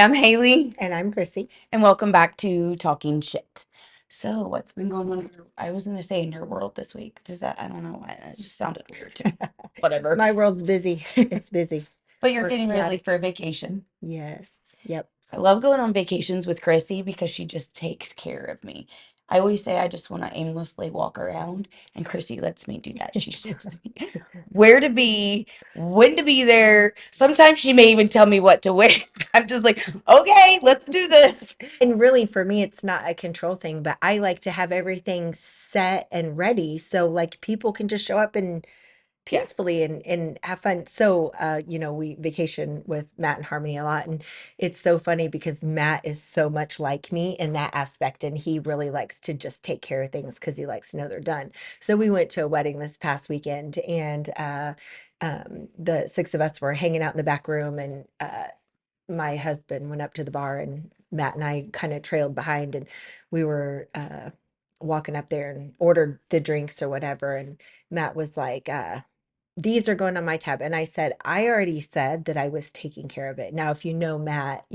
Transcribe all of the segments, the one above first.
I'm Haley, And I'm Chrissy. and welcome back to Talking Shit. So, what's been going on? I was going to say in your world this week. Does that, I don't know why, that just sounded weird to me. Whatever. My world's busy. It's busy. But you're Work. getting ready for a vacation. Yes. Yep. I love going on vacations with Chrissy because she just takes care of me. I always say I just want to aimlessly walk around, and Chrissy lets me do that. She shows me where to be, when to be there. Sometimes she may even tell me what to wear. I'm just like, okay, let's do this. And really, for me, it's not a control thing, but I like to have everything set and ready so like people can just show up and Yeah. peacefully and have fun. So, we vacation with Matt and Harmony a lot, and it's so funny because Matt is so much like me in that aspect, and he really likes to just take care of things because he likes to know they're done. So we went to a wedding this past weekend, and the six of us were hanging out in the back room, and my husband went up to the bar, and Matt and I kind of trailed behind, and we were walking up there and ordered the drinks or whatever, and Matt was like, these are going on my tab. And I said, I already said that I was taking care of it. Now, if you know Matt,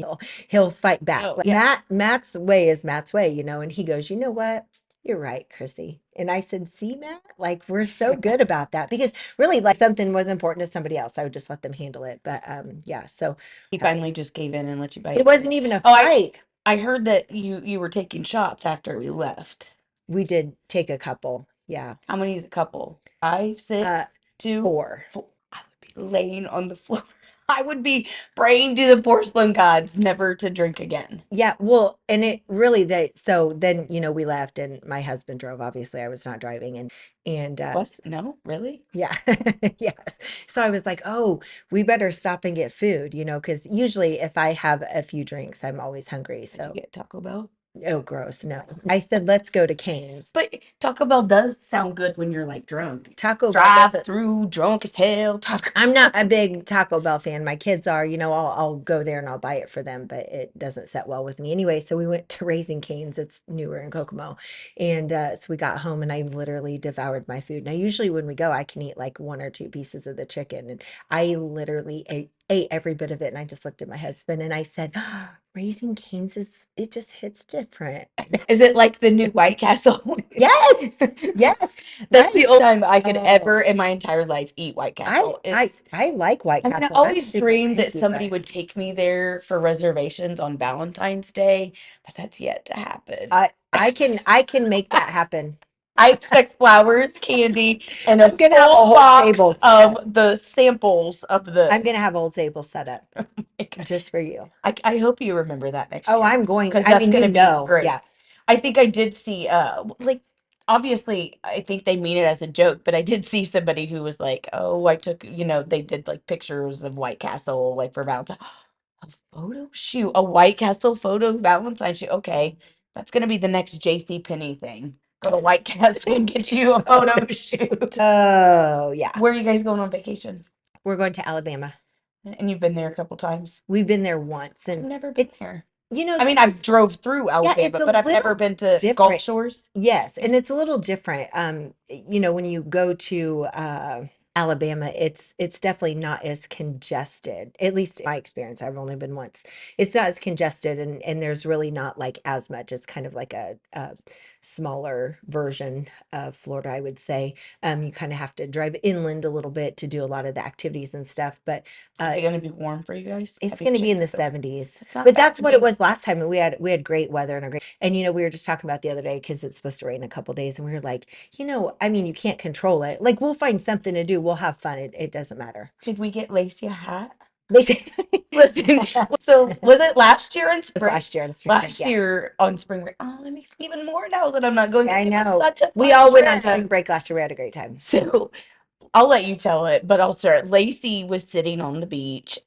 he'll fight back. Oh, Like, yeah. Matt's way is Matt's way, and he goes, you know what? You're right, Chrissy. And I said, see, Matt, like we're so good about that because really, like something was important to somebody else, I would just let them handle it. But yeah, so He finally just gave in and let you it bite. wasn't even a Oh, fight. I heard that you were taking shots after we left. We did take a couple. Yeah. How many is a couple? Five, six, Uh, two, 4. four. I would be laying on the floor. I would be praying to the porcelain gods never to drink again. Yeah, well, and it really that so then, we left and my husband drove. Obviously, I was not driving and What? No, really? yeah. Yes. So I was like, "Oh, we better stop and get food," because usually if I have a few drinks, I'm always hungry. Did you So, get Taco Bell? oh, gross. No. I said, "Let's go to Cane's." But Taco Bell does sound good when you're like drunk. Taco Bell Drive doesn't. through drunk as hell. Taco. I'm not a big Taco Bell fan. My kids are, I'll go there and I'll buy it for them, but it doesn't set well with me. Anyway, so we went to Raising Cane's. It's newer in Kokomo. And so we got home and I literally devoured my food. Now, usually when we go, I can eat like 1 or 2 pieces of the chicken. And I literally ate every bit of it. And I just looked at my husband and I said, Raising Cane's it just hits different. Is it like the new White Castle? Yes. Yes. That's the Right. only time I could Oh, ever in my entire life eat White I Castle. I It's I like White I mean, I Castle. I'm always super dreamed that picky, somebody but would take me there for reservations on Valentine's Day, but that's yet to happen. I can make that happen. I expect flowers, candy, and a I'm gonna have a full whole box table set. of the samples of I'm the. gonna have a whole table set up Oh my God. just for you. I hope you remember that next Oh, year I'm going. because I that's mean, going to be yeah. great. I think I did see like obviously I think they mean it as a joke, but I did see somebody who was like, "Oh, I took, they did like pictures of White Castle like for Valentine." A photo shoot, a White Castle photo Valentine shoot. Okay, that's gonna be the next J.C. Penney thing. Go to White Castle and get you a Oh photo shoot. shoot. Oh yeah. Where are you guys going on vacation? We're going to Alabama. And you've been there a couple times. We've been there once, I've and never been it's there. I mean, this I've is drove through yeah, it's Alabama, a but I've never little been to Gulf different. Shores. Yes, and it's a little different. When you go to Alabama, it's definitely not as congested. At least in my experience, I've only been once. It's not as congested, and there's really not like as much. It's kind of like a smaller version of Florida, I would say. You kind of have to drive inland a little bit to do a lot of the activities and stuff, but Is uh, it going to be warm for you guys? it's Have you going to be in checked the the? 70s. That's not But bad that's to what it me. was last time, and we had great weather and a great. And we were just talking about the other day because it's supposed to rain a couple days, and we were like, I mean, you can't control it. Like we'll find something to do. We'll have fun. It doesn't matter. Did we get Lacey a hat? They say Listen, so was it last year in was spring? last year in spring break. Last Yeah, year on spring break. Oh, that makes me even more now that I'm not going I because it was know. such a We fun all went on spring trip. break last year. We had a great time. So I'll let you tell it, but I'll start. Lacey was sitting on the beach,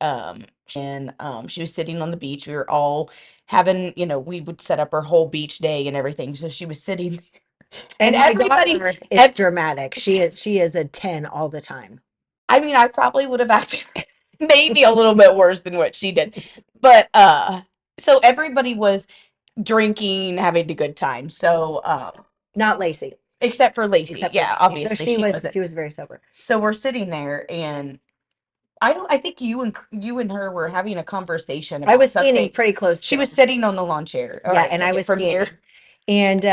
and she was sitting on the beach. We were all having, we would set up our whole beach day and everything. So she was sitting there, and And my everybody, daughter is ev- dramatic. She is a 10 all the time. I mean, I probably would have acted maybe a little bit worse than what she did, but so everybody was drinking, having a good time. So Not Lacey, except for Lacey, except for yeah, Lacey. So obviously she she was wasn't. she was very sober. So we're sitting there, and I don't. I think you and her were having a conversation I about was standing something. pretty close She to was him. sitting on the lawn chair. All Yeah, right, and I take it was from here. standing. And we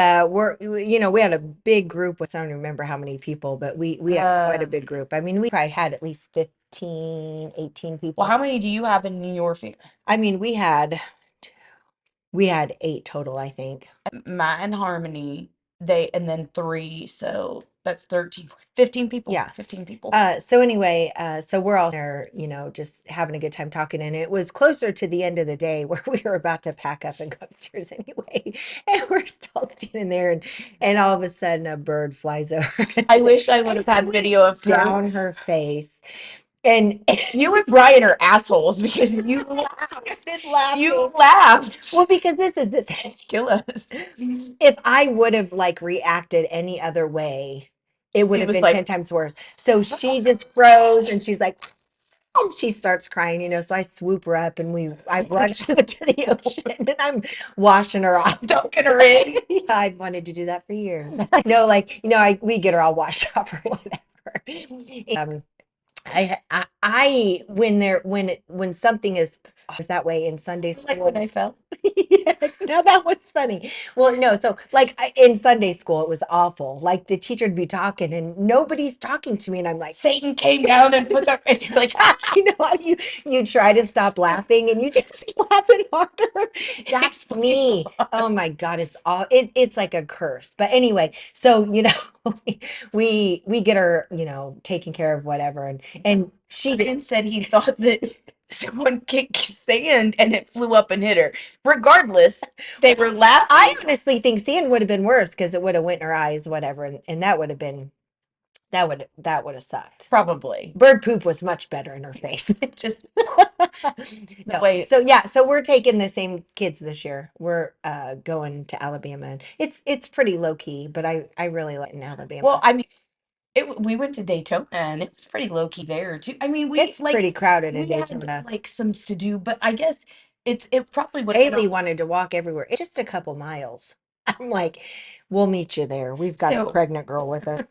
had a big group with, I don't remember how many people, but we had quite a Uh, big group. I mean, we probably had at least 15, 18 well, people. how many do you have in your family? I mean, we had 8 total, I think. Matt and Harmony, they, and then three, so that's 13, 15 people. Yeah. 15 people. So anyway, so we're all there, just having a good time talking. And it was closer to the end of the day where we were about to pack up and go upstairs anyway. And we're still standing there, and all of a sudden a bird flies over I wish I would and have had went video of her. down her face. And You and Brian are assholes because you I've laughed. been You laughing. laughed. Well, because this is the thing. Kill us. If I would have like reacted any other way, it would She have was been 10 like, times worse. So she just froze and she's like, and she starts crying, so I swoop her up and I run out to the ocean and I'm washing her off. dunking her in. Yeah, I've wanted to do that for years. I know, like, we get her all washed off or whatever. Um, when something is that way in Sunday Like when school. I fell. Yes, no, that was funny. Well, no, so like in Sunday school, it was awful. Like the teacher would be talking and nobody's talking to me, and I'm like, Satan came down and put the, and you're like, ah, how you try to stop laughing and you just keep laughing harder. it That's explains a me. lot. Oh my God, it's like a curse. But anyway, so we get her, taken care of, whatever, and she did. Brian said he thought that someone kicked sand and it flew up and hit her. Regardless, they were I laughing. honestly think sand would have been worse because it would have went in her eyes, whatever, and that would have been that would have sucked. Probably. Bird poop was much better in her face. Just the No. way. So yeah, so we're taking the same kids this year. We're going to Alabama, and it's pretty low key, but I really like in Well, Alabama. I mean, we went to Daytona and it was pretty low key there too. I mean, It's pretty crowded in we had Daytona. like some to do, but I guess it probably would have Haley been wanted to walk everywhere. It's just a couple miles. I'm like, we'll meet you there. We've got a so. pregnant girl with us.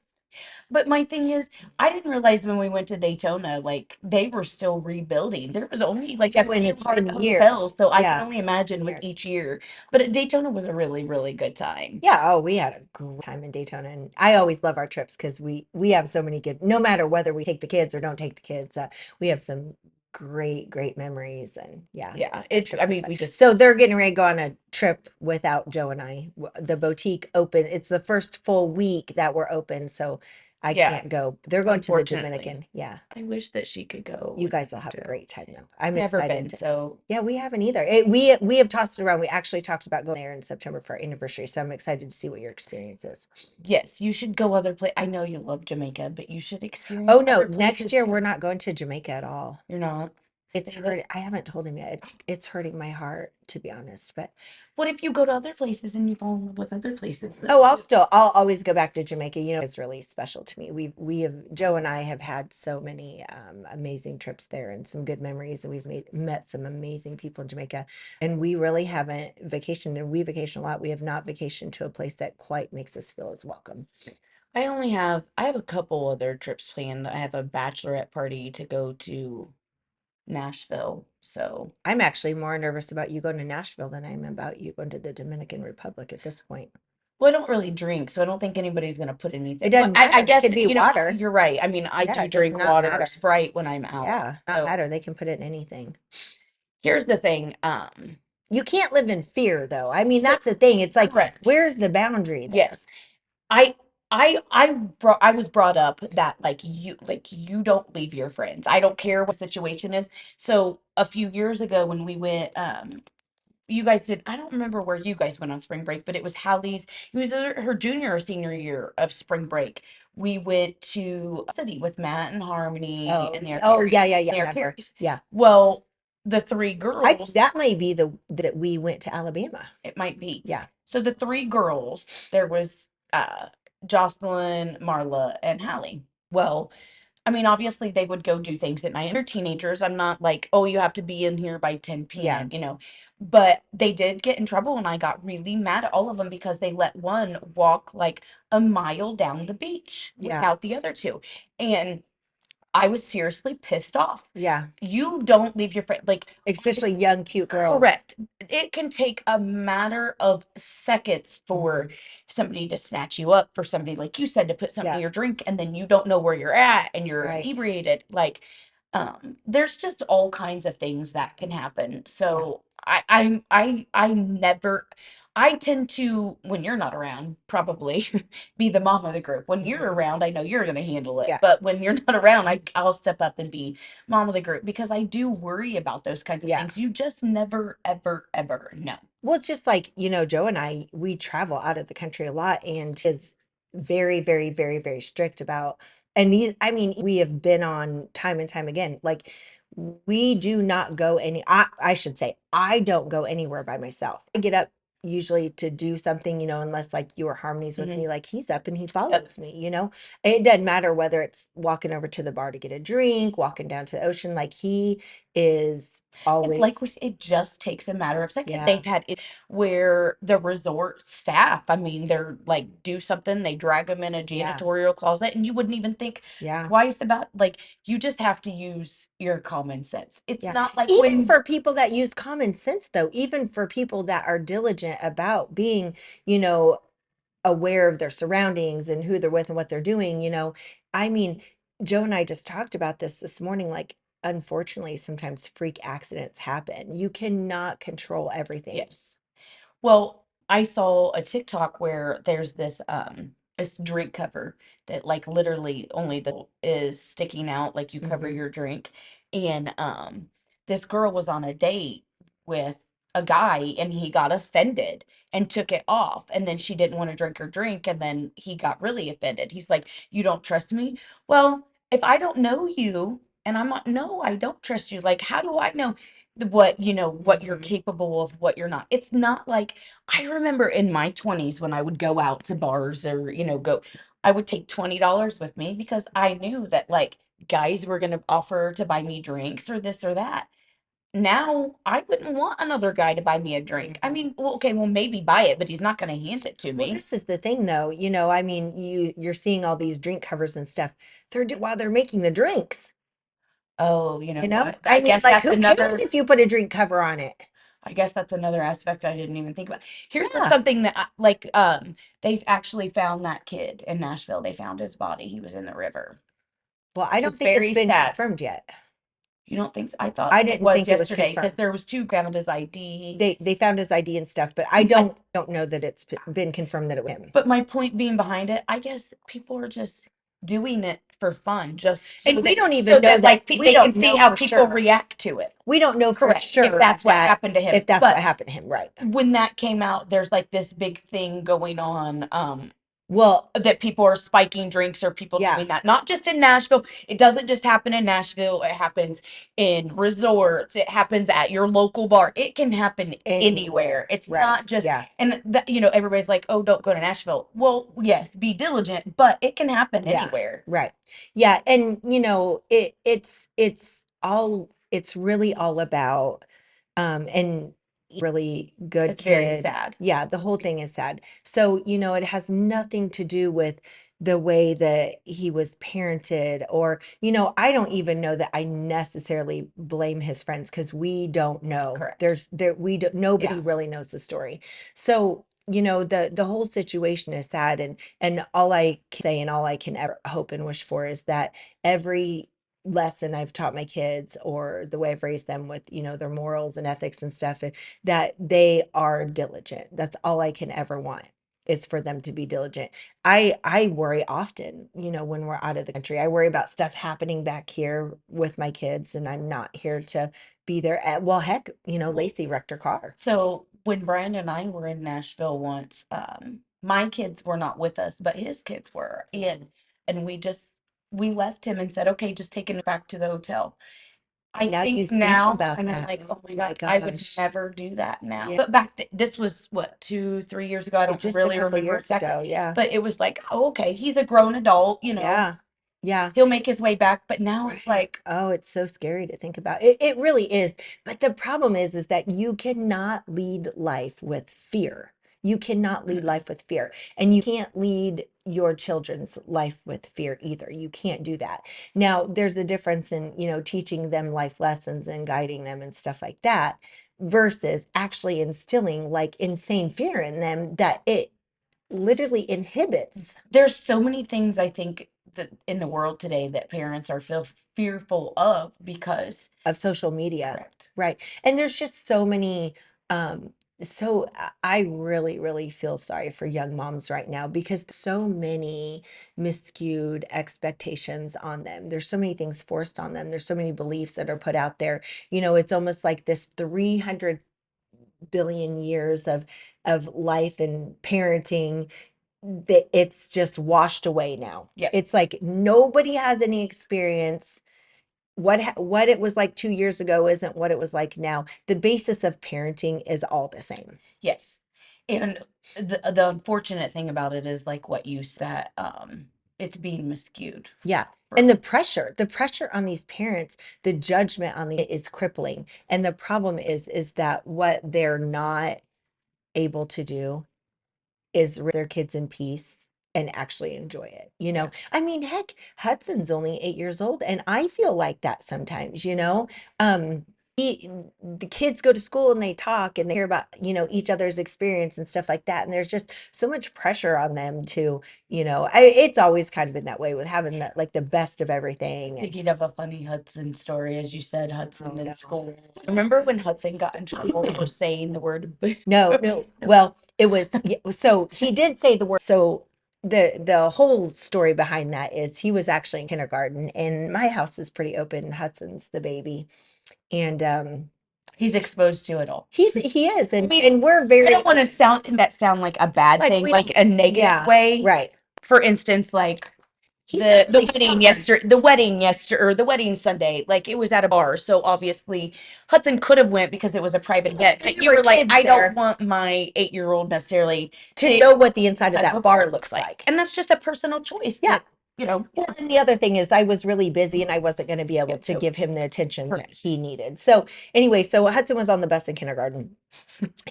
But my thing is, I didn't realize when we went to Daytona, like they were still rebuilding. There was only like a When few it's been hotels, years. so I can Yeah, only imagine with years. each year. But Daytona was a really, really good time. Yeah, oh, we had a great time in Daytona, and I always love our trips because we have so many good. No matter whether we take the kids or don't take the kids, we have some great memories, and yeah, Yeah, our I trips are mean, fun. we just So they're getting ready to go on a trip without Joe and I. The boutique open. It's the first full week that we're open, so I yeah, can't go. They're going to the unfortunately. Dominican. Yeah, I wish that she could go you with guys will me have a too. great time though. I'm Never excited been, to. so Yeah, we haven't either. We have tossed it around. We actually talked about going there in September for our anniversary, so I'm excited to see what your experience is. yes, you should go other place. I know you love Jamaica, but you should Oh experience no, other next places year we're too. not going to Jamaica at all. You're not. It's Save it. hurt. I haven't told him yet. It's hurting my heart, to be honest. But What if you go to other places and you fall in love with other places though oh, too? I'll always go back to Jamaica. It's really special to me. We have Joe and I have had so many amazing trips there and some good memories, and we've met some amazing people in Jamaica. And we really haven't vacationed, and we vacation a lot. We have not vacationed to a place that quite makes us feel as welcome. I have a couple other trips planned. I have a bachelorette party to go to Nashville. So, I'm actually more nervous about you going to Nashville than I am about you going to the Dominican Republic at this point. well, I don't really drink, so I don't think anybody's gonna put anything. It Well, doesn't I matter. It guess, could be water. you're right. I mean, I Yeah, do it does drink not water or matter. Sprite when I'm out. Yeah, not So, matter. They can put it in anything. here's the thing. You can't live in fear, though. I mean, So that's the thing. It's like, correct. where's the boundary there? Yes. I I was brought up that like you don't leave your friends. I don't care what the situation is. So a few years ago when we went you guys did, I don't remember where you guys went on spring break, but it was Hallie's, it was her junior or senior year of spring break. We went to a city with Matt and Harmony Oh, and their oh, yeah, Carries. yeah, yeah. I Their remember. Carries. Yeah. Well, the three I girls, that might be the that we went to Alabama. it might be. Yeah. So the three girls, there was Jocelyn, Marla, and Hallie. Well, I mean, obviously they would go do things at night. They're teenagers. I'm not like, oh, you have to be in here by Yeah. 10 p.m. But they did get in trouble, and I got really mad at all of them because they let one walk like a mile down the beach Yeah. without the other two. And I was seriously pissed off. Yeah. You don't leave your friend, like, Especially young, cute girls. correct. It can take a matter of seconds for Mhm. somebody to snatch you up, for somebody, like you said, to put something in Yeah. your drink, and then you don't know where you're at and you're Right. inebriated. Like, there's just all kinds of things that can happen. Yeah. So I never, I tend to, when you're not around, probably be the mom of the group. When you're Mhm. around, I know you're gonna handle it. Yeah. But when you're not around, I'll step up and be mom of the group because I do worry about those kinds of Yeah. things. You just never, ever, ever know. Well, it's just like, Joe and I, we travel out of the country a lot and is very, very, very, very strict about, and these, I mean, we have been on time and time again. Like, we do not go I should say, I don't go anywhere by myself. I get up usually to do something, unless like you or Harmony's with Mhm. me, like he's up and he Yep. follows me. It doesn't matter whether it's walking over to the bar to get a drink, walking down to the ocean, like he is It's like always, with, it just takes a matter of second. yeah, They've had it where the resort staff, I mean, they're like, do something, they drag them in a yeah, janitorial closet, and you wouldn't even think yeah. twice about, like, you just have to use your common sense. It's Yeah. not like Even when, for people that use common sense, though, even for people that are diligent about being, you know, aware of their surroundings and who they're with and what they're doing. I mean, Joe and I just talked about this morning. Like, unfortunately, sometimes freak accidents happen. You cannot control everything. yes. Well, I saw a TikTok where there's this drink cover that, like, literally only the is sticking out, like you cover Hmm. your drink. And this girl was on a date with a guy and he got offended and took it off, and then she didn't want to drink her drink, and then he got really offended. He's like, "You don't trust me?" Well, if I don't know you and I'm not, no, I don't trust you. Like, how do I know what you're Hmm. capable of, what you're not? It's not like, I remember in my 20s when I would go out to bars or, go, I would take $20 with me because I knew that, like, guys were going to offer to buy me drinks or this or that. Now I wouldn't want another guy to buy me a drink. I Hmm. mean, well, okay, well, maybe buy it, but he's not going to hand it to Well, me. this is the thing, though. I mean, you're seeing all these drink covers and stuff. They're doing while they're making the drinks. Oh, you know what, I I mean, guess like, that's who cares another, if you put a drink cover on it? aspect I didn't even think about. Here's Yeah. something that they've actually found that kid in Nashville. They found his body. He was in the river, Well, I which don't is think it's very been sad. confirmed yet. You don't think so? I thought I it didn't was think it was yesterday because confirmed. there was two found his ID. They found his ID and stuff, but I My don't know that it's been confirmed that it was him. But my point being behind it, I guess people are just doing it for fun, just And so we that don't even so know that that like we they can don't see know how for people sure. react to it. We don't know for Correct, if sure that's what that happened to him. if that's what But happened to him, right? when that came out, there's like this big thing going on, Well, that people are spiking drinks or people yeah, doing that. Not just in Nashville. It doesn't just happen in Nashville. It happens in resorts. It happens at your local bar. It can happen anywhere. anywhere. It's Right. not just, Yeah. and that, everybody's like, "Oh, don't go to Nashville." Well, yes, be diligent, but it can happen Yeah. anywhere. Right. Yeah, and it's really all about and really good It's very kid. sad. Yeah, the whole thing is sad. So, it has nothing to do with the way that he was parented, or, I don't even know that I necessarily blame his friends because we don't know. Correct. Nobody Yeah. really knows the story. So, the whole situation is sad, and all I can say and all I can ever hope and wish for is that every lesson I've taught my kids, or the way I've raised them with, their morals and ethics and stuff, that they are diligent. That's all I can ever want, is for them to be diligent. I worry often, when we're out of the country. I worry about stuff happening back here with my kids, and I'm not here to be there. Well, heck, Well, Lacey wrecked her car. so when Brian and I were in Nashville once, my kids were not with us, but his kids were. And we left him and said, "Okay, just take him back to the hotel." I Now you think think now, about and I'm that. like, oh my My God, I would gosh. never do that now. Yeah. But this was what, 2, 3 years ago. I don't Just a really couple remember years exactly. ago. Yeah. But it was like, oh, okay, he's a grown adult, Yeah. Yeah. he'll make his way back. But now it's Right. like, Oh, it's so scary to think about. It really is. But the problem is that you cannot lead life with fear. You cannot lead life with fear, and you can't lead your children's life with fear either. You can't do that. Now, there's a difference in, teaching them life lessons and guiding them and stuff like that versus actually instilling like insane fear in them that it literally inhibits There's so many things I think that in the world today that parents are fearful of because of social media. correct. Right. And there's just so many um I really really feel sorry for young moms right now because so many miscued expectations on them. There's so many things forced on them. There's so many beliefs that are put out there. It's almost like this 300 billion years of life and parenting that it's just washed away now. Yeah. It's like nobody has any experience. What it was like 2 years ago isn't what it was like now. The basis of parenting is all the same. Yes. And the unfortunate thing about it is like what you said, it's being miscued Yeah. And from the pressure on these parents, the judgment on the is crippling. And the problem is that what they're not able to do is raise their kids in peace and actually enjoy it. yeah. I mean, heck, Hudson's only 8 years old, and I feel like that sometimes. Um, the kids go to school and they talk and they hear about, each other's experience and stuff like that. And there's just so much pressure on them to, it's always kind of been that way with having that, like the best of everything. And Thinking of a funny Hudson story, as you said, oh Hudson in no. school. Remember when Hudson got in trouble for saying the word boo? No, no. No. Well, it was yeah, so he did say the word. So the whole story behind that is he was actually in kindergarten, and my house is pretty open. Hudson's the baby, and He's exposed to it all. he is, I and mean, we're I very don't want to sound like a bad like thing, we like a negative yeah, way. right. For instance, like He's the actually wedding stubborn. yesterday, the wedding Sunday, like it was at a bar, so obviously Hudson could have went because it was a private event. But There you were were like, kids I don't there want my 8-year-old necessarily to to know what the inside of type that of bar bar looks looks like, like. and that's just a personal choice Yeah. that you know. Well, and the other thing is I was really busy and I wasn't going to be able Yeah, to so give him the attention that correct. he needed. So anyway, so Hudson was on the bus in kindergarten.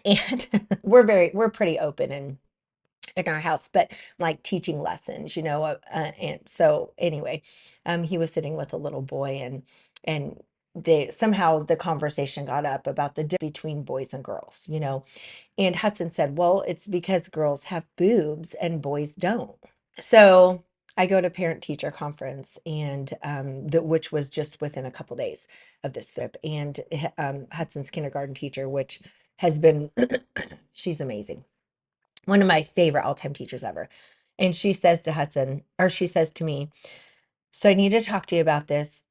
And we're pretty open in our house, but like teaching lessons, and so anyway, he was sitting with a little boy, and they somehow the conversation got up about the difference between boys and girls. And Hudson said, well, it's because girls have boobs and boys don't. So I go to parent teacher conference, and which was just within a couple days of this trip, and Hudson's kindergarten teacher, which has been she's amazing, one of my favorite all-time teachers ever. And she says to Hudson, or she says to me, so I need to talk to you about this.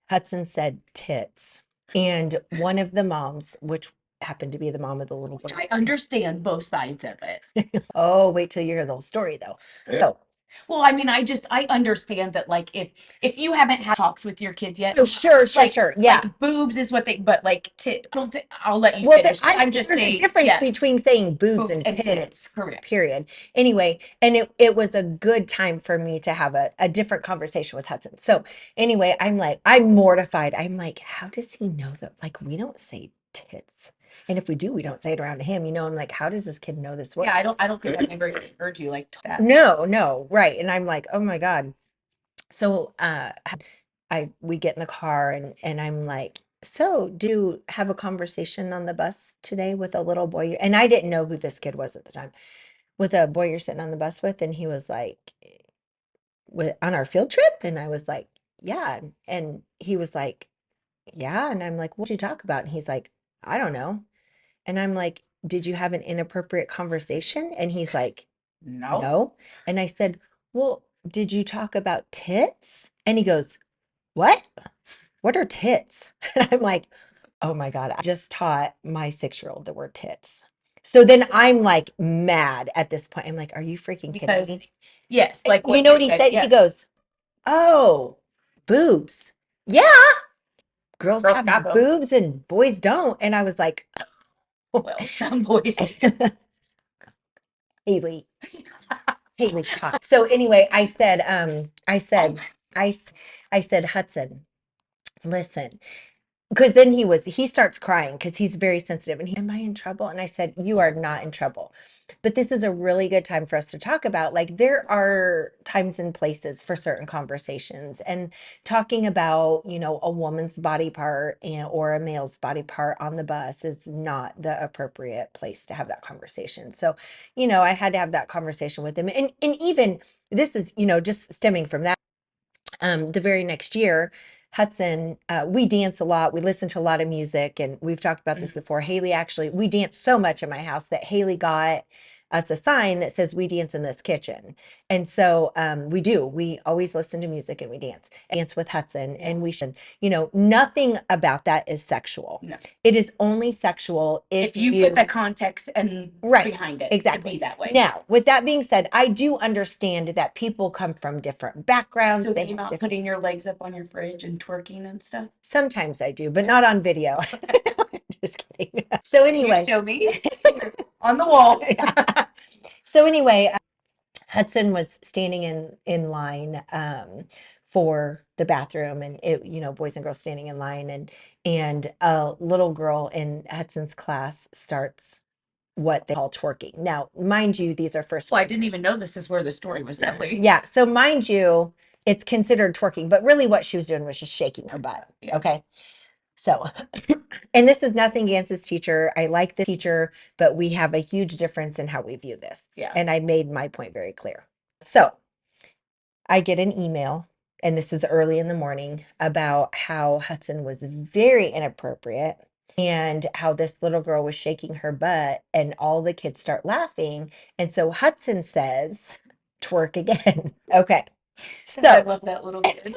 Hudson said tits. And one of the moms, which happened to be the mom of the little Which boy. I understand both sides of it. Oh, wait till you hear the whole story though. So, Well, I mean, I understand that like if you haven't had talks with your kids yet, oh, sure, sure, like sure. Yeah. like boobs is what they, but like I don't think I'll let you Well, finish. I'm just there's a saying, difference yeah, between saying boobs boobs and and tits, tits, correct. period. Anyway, and it was a good time for me to have a different conversation with Hudson. So anyway, I'm mortified. I'm like, how does he know that? Like, we don't say tits. And if we do, we don't say it around him. I'm like, how does this kid know this word? Yeah, I don't think I've ever heard you like that. No, no, right. And I'm like, oh my God. So we get in the car, and I'm like, so do you have a conversation on the bus today with a little boy? And I didn't know who this kid was at the time, with a boy you're sitting on the bus with. And he was like, on our field trip? And I was like, yeah. And he was like, yeah. And I'm like, what did you talk about? And he's like, I don't know. And I'm like, did you have an inappropriate conversation? And he's like, No, no. And I said, well, did you talk about tits? And he goes, what? What are tits? And I'm like, oh my God, I just taught my 6-year-old the word tits. So then I'm like mad at this point. I'm like, are you freaking kidding because me? yes, And like you what know you what he said, said? He yeah, goes, oh, boobs. Yeah, girls girls got have them. boobs and boys don't. And I was like, Well, some boys do. Haley, Haley Cox. So anyway, I said, I said, Hudson, listen. because then he starts crying because he's very sensitive and am I in trouble? And I said, you are not in trouble. But this is a really good time for us to talk about, like, there are times and places for certain conversations, and talking about, a woman's body part or a male's body part on the bus is not the appropriate place to have that conversation. So, I had to have that conversation with him. And even this is, just stemming from that, the very next year, Hudson, we dance a lot. We listen to a lot of music, and we've talked about this before. Haley, actually, we dance so much in my house that Haley got us a sign that says we dance in this kitchen. And so we do. We always listen to music and we dance with Hudson, Yeah. and we should, nothing about that is sexual. No. It is only sexual If you put the context and right behind it to exactly be that way. Now, with that being said, I do understand that people come from different backgrounds. So They you're have not different. putting your legs up on your fridge and twerking and stuff? Sometimes I do, but not on video. Just kidding. So Can you anyway, show me? On the wall. yeah. So anyway, Hudson was standing in line for the bathroom, and it, boys and girls standing in line, and a little girl in Hudson's class starts what they call twerking. Now, mind you, these are first. Well, I didn't even know this is where the story was going. Yeah. So mind you, it's considered twerking, but really what she was doing was just shaking her butt. Yeah. Okay. So, and this is nothing against this teacher. I like the teacher, but we have a huge difference in how we view this. Yeah. And I made my point very clear. So I get an email, and this is early in the morning, about how Hudson was very inappropriate and how this little girl was shaking her butt, and all the kids start laughing. And so Hudson says, twerk again. Okay. So So I love that little kid.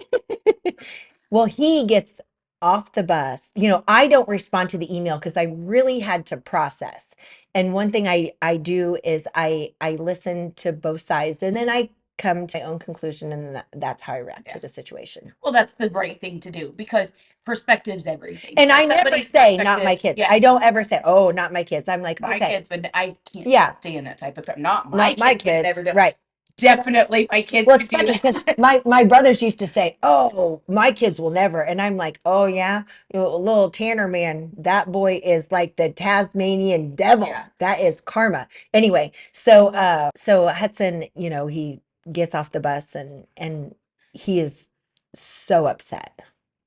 well, he gets off the bus. I don't respond to the email because I really had to process. And one thing I do is I listen to both sides, and then I come to my own conclusion, and that's how I react to the situation. Well, that's the right thing to do because perspective's everything. And So I never somebody's say not my perspective, kids. yeah, I don't ever say, oh, not my kids. I'm like, my okay, kids, but I can't yeah, stand that type of thing. Not my not my kids would kids. never do. Right. Definitely my kids Well, would it's do funny because that. my brothers used to say, "Oh, my kids will never," and I'm like, "Oh yeah, little Tanner man, that boy is like the Tasmanian devil. Yeah. That is karma." Anyway, so Hudson, he gets off the bus, and he is so upset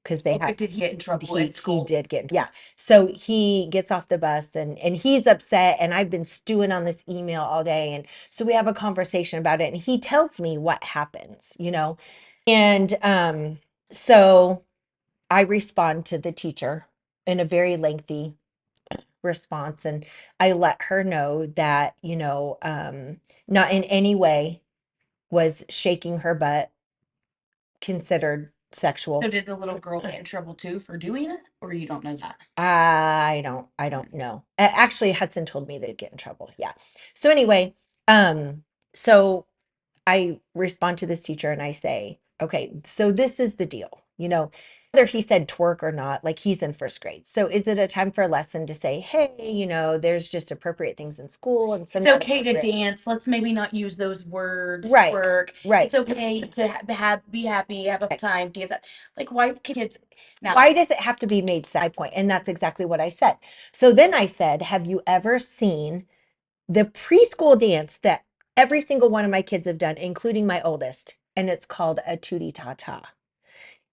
because they Oh, had but did he get in trouble he at school? did get, yeah. So he gets off the bus, and he's upset, and I've been stewing on this email all day, and so we have a conversation about it, and he tells me what happens, and so I respond to the teacher in a very lengthy response, and I let her know that, not in any way was shaking her butt considered sexual. So did the little girl get in trouble too for doing it, or you don't know that? I don't know. Actually, Hudson told me they'd get in trouble. Yeah. So anyway, so I respond to this teacher and I say, okay, so this is the deal, whether he said twerk or not, like, he's in first grade. So is it a time for a lesson to say, hey, there's just appropriate things in school and some It's not okay to appropriate. dance. Let's maybe not use those words. Right. Twerk. Right. It's okay to be happy, have a time, dance. Like, why kids now? Why does it have to be made side point? And that's exactly what I said. So then I said, have you ever seen the preschool dance that every single one of my kids have done, including my oldest? And it's called a tootie ta ta.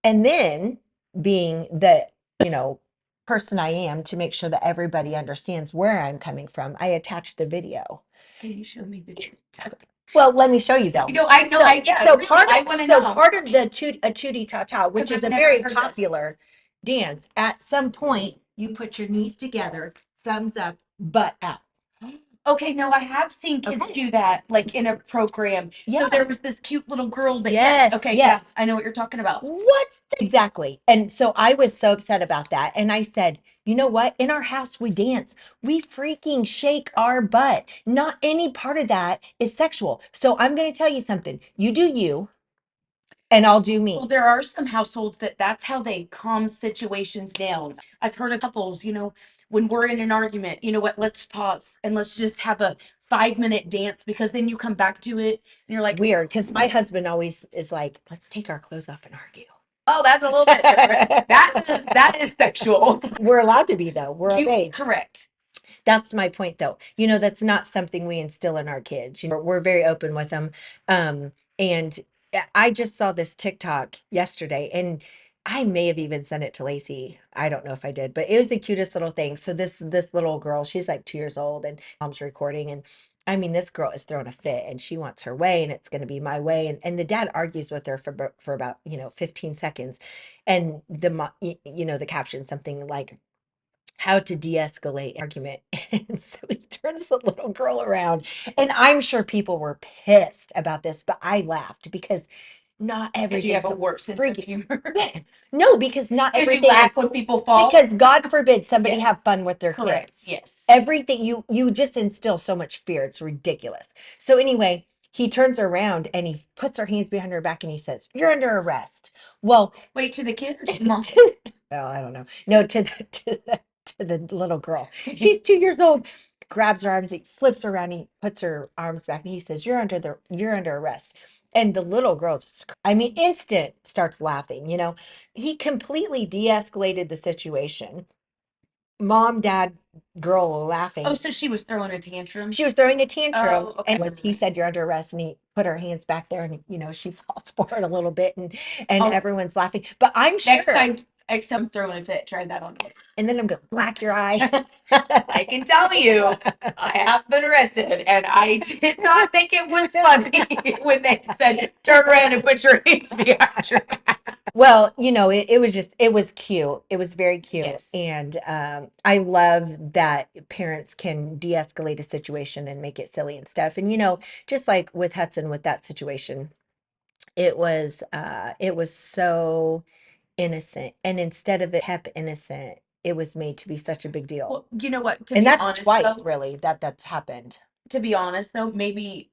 And then, being the, person I am, to make sure that everybody understands where I'm coming from, I attached the video. Can you show me the? Well, let me show you though. I know. So Really, part I of want to so know. part of the a tootie ta ta, which 'Cause is I've a never very heard this. popular dance. At some point, you put your knees together, thumbs up, butt out. Okay, no, I have seen kids Okay. do that, like in a program. Yeah. So there was this cute little girl that, Yes, okay, yes. yeah, I know what you're talking about. Exactly. And so I was so upset about that. And I said, you know what? In our house, we dance. We freaking shake our butt. Not any part of that is sexual. So I'm going to tell you something. You do you, and I'll do me. Well, there are some households that's how they calm situations down. I've heard of couples, when we're in an argument, you know what, let's pause and let's just have a 5-minute dance, because then you come back to it and you're like, Weird, because my husband always is like, let's take our clothes off and argue. Oh, that's a little bit different. That is sexual. We're allowed to be, though. We're of You age. correct. That's my point, though. That's not something we instill in our kids. We're very open with them. And I just saw this TikTok yesterday, and I may have even sent it to Lacey. I don't know if I did, but it was the cutest little thing. So this little girl, she's like 2 years old, and mom's recording, and I mean, this girl is throwing a fit, and she wants her way, and it's going to be my way, and the dad argues with her for about 15 seconds, and the caption something like how to de-escalate argument. And so he turns the little girl around. And I'm sure people were pissed about this, but I laughed because not Because you have everything's a so warped sense of freaking. humor. No, because not Because you everything is laugh when people fall. because God forbid somebody have Yes. fun with their Correct. kids. Yes. Everything you just instill so much fear. It's ridiculous. So anyway, he turns around and he puts her hands behind her back and he says, "You're under arrest." Well, Wait to the kid or to the mom? well, I don't know. No, to the little girl. She's 2 years old. Grabs her arms, he flips her around, he puts her arms back, and he says, "You're under arrest." And the little girl just, I mean, instant starts laughing. He completely de-escalated the situation. Mom, dad, girl Oh, laughing. so she was throwing a tantrum. She was throwing a tantrum, Oh, okay. and he said, "You're under arrest," and he put her hands back there, and she falls for it a little bit, and Oh, everyone's laughing. But I'm next sure. time, next time I'm throwing a fit, try that on me. And then I'm gonna black your eye. I can tell you, I have been arrested, and I did not think it was funny when they said, "Turn around and put your hands behind your back." Well, it was cute. It was very cute. Yes. And I love that parents can de-escalate a situation and make it silly and stuff. And just like with Hudson with that situation, it was so innocent. And instead of it kept innocent, it was made to be such a big deal. Well, you know what? To And be that's honest, twice though, really that's happened. maybe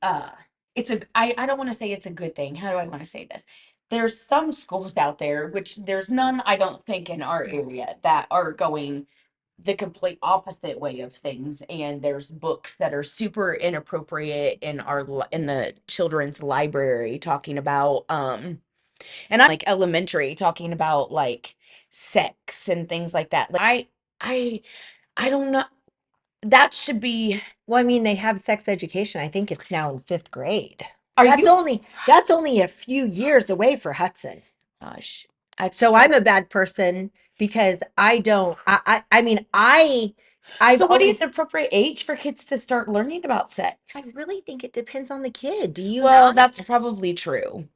it's a I don't want to say it's a good thing. How do I want to say this? There's some schools out there, which there's none, I don't think, in our area that are going the complete opposite way of things, and there's books that are super inappropriate in the children's library talking about and I like elementary talking about like sex and things like that. Like I I don't know, that should be. Well, I mean, they have sex education. I think it's now in fifth grade. Are That's you? only a few years away for Hudson. Gosh, that's So so. I'm a bad person because I don't. I mean, I've So what is always. an appropriate age for kids to start learning about sex? I really think it depends on the kid. Do you Well, not? that's probably true.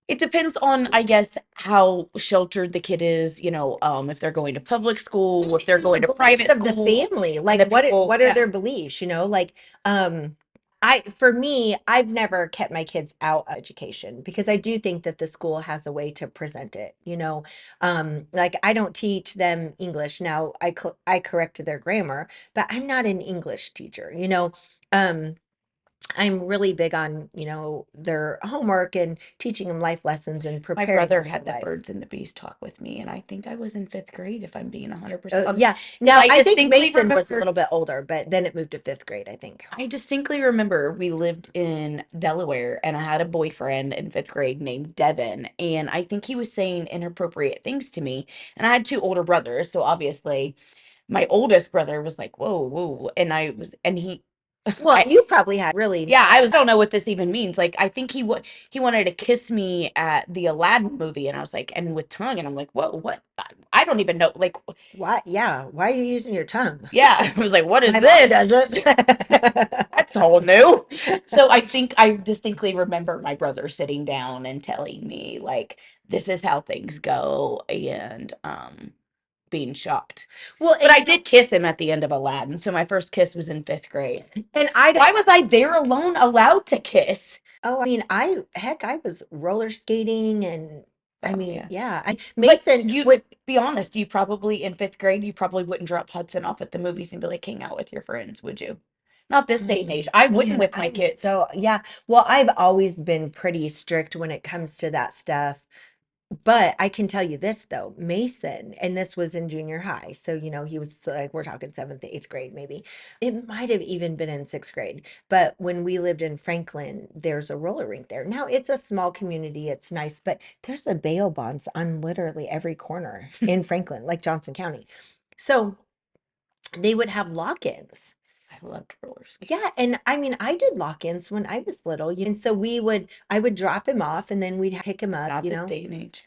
It depends on, I guess, how sheltered the kid is, if they're going to public school, if they're going to Beliefs private of the school, family, and like the what people, what are yeah. their beliefs, like um for me, I've never kept my kids out of education because I do think that the school has a way to present it, like I don't teach them English now. I correct their grammar, but I'm not an English teacher. um I'm really big on, their homework and teaching them life lessons and My preparing brother them for had the life. birds and the bees talk with me, and I think I was in fifth grade, if I'm being 100% honest. Yeah. Because Now, I think Mason was a remember, little bit older, but then it moved to fifth grade, I think. I distinctly remember we lived in Delaware, and I had a boyfriend in fifth grade named Devin, and I think he was saying inappropriate things to me. And I had two older brothers, so obviously my oldest brother was like, "Whoa, whoa," and he, Well, I, you probably had really. yeah, I don't know what this even means. Like, I think he wanted to kiss me at the Aladdin movie, and I was like, and with tongue, and I'm like, whoa, what? I don't even know. Like, Why? Yeah. Why are you using your tongue? yeah, I was like, what is My mom this? does it. That's all new. So I think I distinctly remember my brother sitting down and telling me like, this is how things go, and being shocked. Well, But and I did kiss him at the end of Aladdin, so my first kiss was in fifth grade. and I don't. Why was I there alone, allowed to kiss? Oh, I mean, I was roller skating, and I Oh mean, yeah. yeah. But Mason you would. be honest, you probably in fifth grade, you probably wouldn't drop Hudson off at the movies and be like, hang out with your friends, would you? Not this day and age. I wouldn't Man, with my kids. yeah. Well, I've always been pretty strict when it comes to that stuff. But I can tell you this though, Mason, and this was in junior high. So, he was like, we're talking seventh, eighth grade, maybe. It might have even been in sixth grade. But when we lived in Franklin, there's a roller rink there. Now it's a small community, it's nice, but there's a bail bonds on literally every corner in Franklin, like Johnson County. So they would have lock-ins. I loved roller skating. Yeah, and I mean, I did lock-ins when I was little, and so I would drop him off and then we'd pick him up, Not this day and age.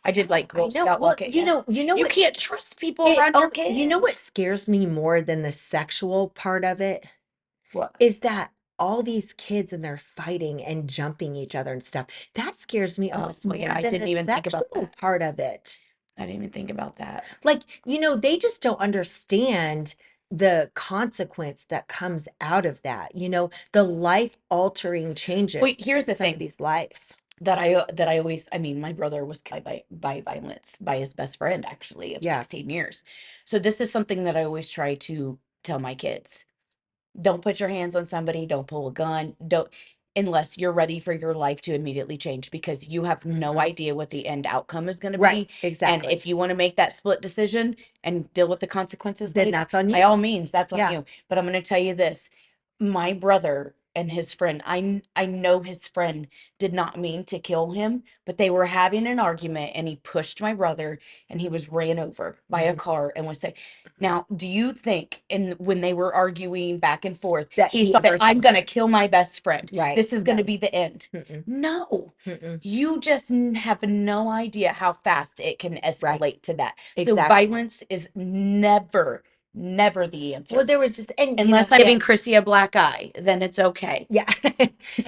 I did like I Girl know. Scout Well, lock it. Yeah. you know You what can't trust people around your you know what kids. scares me more than the sexual part of it What? is that all these kids and they're fighting and jumping each other and stuff. That scares me Oh, almost well, yeah, more I than didn't the even think about sexual that. part of it. I didn't even think about that. Like, they just don't understand the consequence that comes out of that, the life altering changes Wait, here's in the thing somebody's life. that I always, I mean, my brother was killed by violence by his best friend actually of Yeah. 16 years. So this is something that I always try to tell my kids. Don't put your hands on somebody, don't pull a gun, don't unless you're ready for your life to immediately change because you have no Mhm. idea what the end outcome is going to Right. be. And Exactly. if you want to make that split decision and deal with the consequences Then later, that's on by you. all means, that's on Yeah. you. But I'm going to tell you this. My brother and his friend, I know his friend did not mean to kill him, but they were having an argument and he pushed my brother and he was ran over by a Mhm. car and was saying, now, do you think in when they were arguing back and forth, That he he thought that ever I'm thought. gonna kill my best friend? Right. This is gonna No. be the end. Mm-mm. No, Mm-mm. you just have no idea how fast it can Right. escalate to that. So Exactly. violence is never, never the Well, answer. there was just, and Unless I'm giving Chrissy a black eye, then it's okay. yeah.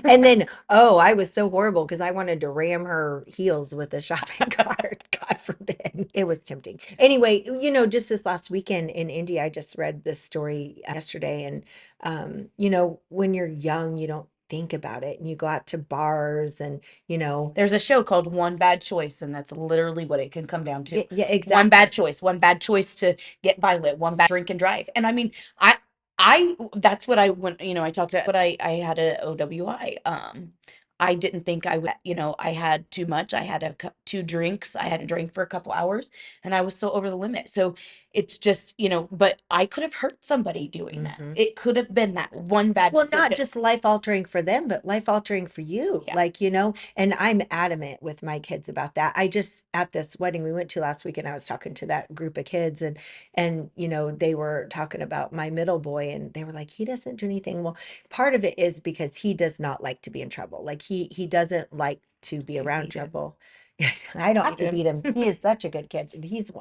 And then, oh, I was so horrible because I wanted to ram her heels with a shopping cart. God forbid. It was tempting. Anyway, just this last weekend in India, I just read this story yesterday. And, when you're young, you don't think about it and you go out to bars and, There's a show called One Bad Choice, and that's literally what it can come down to. yeah, One exactly. bad choice to get violent, one bad drink and drive. And I mean, that's what I went, I talked to, but I had a OWI. I didn't think I would, I had too much. I had two drinks. I hadn't drank for a couple hours and I was still over the limit. So it's just, but I could have hurt somebody doing that. Mhm. It could have been that one bad Well, not decision. just life altering for them, but life altering for you. Yeah. Like, and I'm adamant with my kids about that. I just, at this wedding we went to last week, and I was talking to that group of kids and, they were talking about my middle boy and they were like, he doesn't do anything. Well, part of it is because he does not like to be in trouble. Like he doesn't like to be I around beat him. trouble. I don't have Beat to him. beat him. He is such a good kid.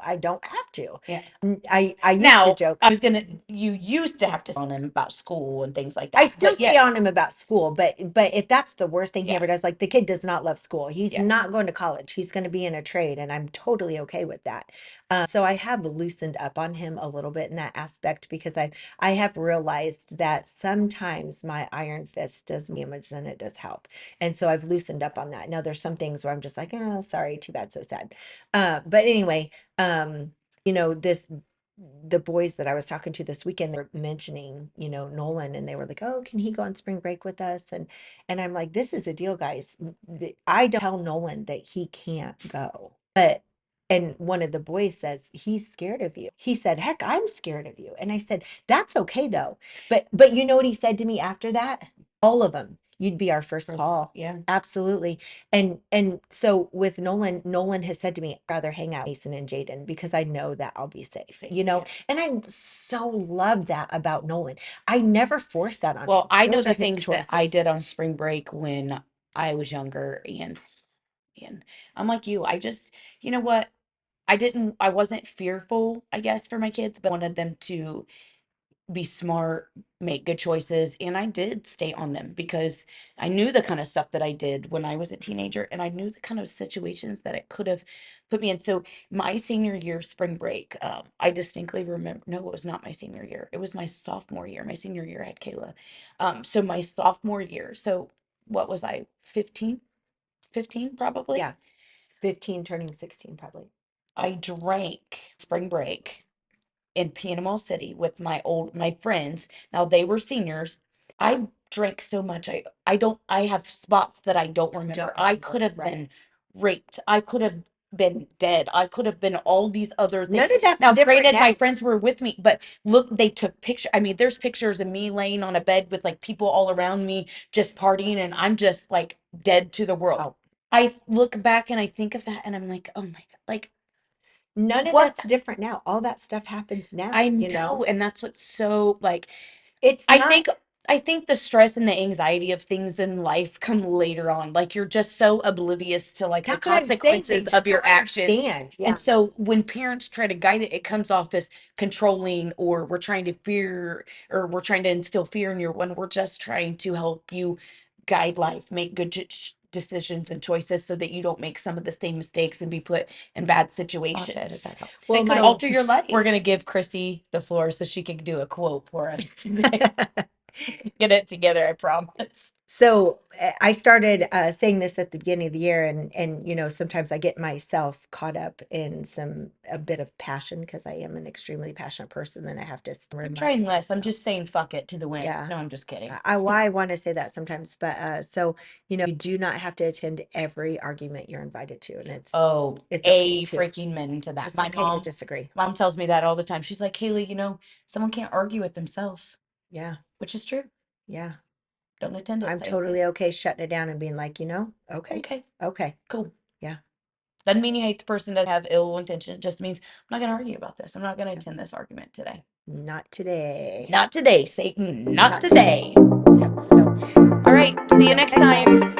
I don't have to. Yeah. I used to Now, joke. you used to have to on him about school and things like I that. still But stay yeah, on him about school, but if that's the worst thing he yeah, ever does, like the kid does not love school. He's yeah. not going to college. He's going to be in a trade, and I'm totally okay with that. So I have loosened up on him a little bit in that aspect because I have realized that sometimes my iron fist does more damage than it does help, and so I've loosened up on that. Now there's some things where I'm just like, oh, sorry, too bad, so sad. But anyway, this the boys that I was talking to this weekend, they were mentioning, Nolan, and they were like, "Oh, can he go on spring break with us?" And I'm like, "This is the deal, guys. I don't tell Nolan that he can't go." And one of the boys says, "He's scared of you." He said, "Heck, I'm scared of you." And I said, "That's okay though." But you know what he said to me after that? All of them. You'd be our first call. Yeah. Absolutely. And so with Nolan has said to me, "I'd rather hang out with Mason and Jaden because I know that I'll be safe." Safe. Yeah. And I so love that about Nolan. I never forced that on Well, him. I know Those are the his things that I choices. did on spring break when I was younger, and I'm like you. I just, you know what? I wasn't fearful, I guess, for my kids, but I wanted them to be smart, make good choices, and I did stay on them because I knew the kind of stuff that I did when I was a teenager, and I knew the kind of situations that it could have put me in. So my senior year spring break, I distinctly remember. No, it was not my senior year. It was my sophomore year. My senior year I had Kayla. So my sophomore year. So what was I? 15? 15 probably. Yeah. 15 turning 16 probably. I drank spring break in Panama City with my friends. Now they were seniors. I drank so much. I have spots that I don't remember. I could have Right. been raped. I could have been dead. I could have been all these other things. None of that's Now, different granted, my now. friends were with me, but look, they took picture. I mean, there's pictures of me laying on a bed with like people all around me just partying, and I'm just like dead to the world. Oh, I look back and I think of that, and I'm like, oh my God, like none of what? that's different now. All that stuff happens now, I you know? know, and that's what's so like It's I not think I think the stress and the anxiety of things in life come later on. Like you're just so oblivious to like the that's what I'm saying. They consequences of just your don't actions. understand. And Yeah. so when parents try to guide it, it comes off as controlling or we're trying to fear or we're trying to instill fear in you when we're just trying to help you guide life, make good decisions and choices so that you don't make some of the same mistakes and be put in bad I'll have to edit situations. that out. It Well, could my alter your life. We're gonna give Chrissy the floor so she can do a quote for us today. Get it together, I promise. So I started saying this at the beginning of the year, and sometimes I get myself caught up in a bit of passion because I am an extremely passionate person. Then I have to I'm remind trying less. I'm myself. just saying fuck it to the wind. Yeah, No, I'm just kidding. why I want to say that sometimes, but you do not have to attend every argument you're invited to, and Oh, it's okay a to freaking minute to that. just okay to disagree. Mom tells me that all the time. She's like, Haley, someone can't argue with themselves, Yeah, which is true. yeah, Don't attend it. I'm Say, okay, totally okay shutting it down and being like, okay, okay, okay, cool. yeah, Doesn't mean you hate the person, doesn't have ill intention. It just means I'm not going to argue about this. I'm not going to yeah. attend this argument today. Not today. Not today, Satan. Not Not today. today. Yep. So, All right. See you until next next time. time.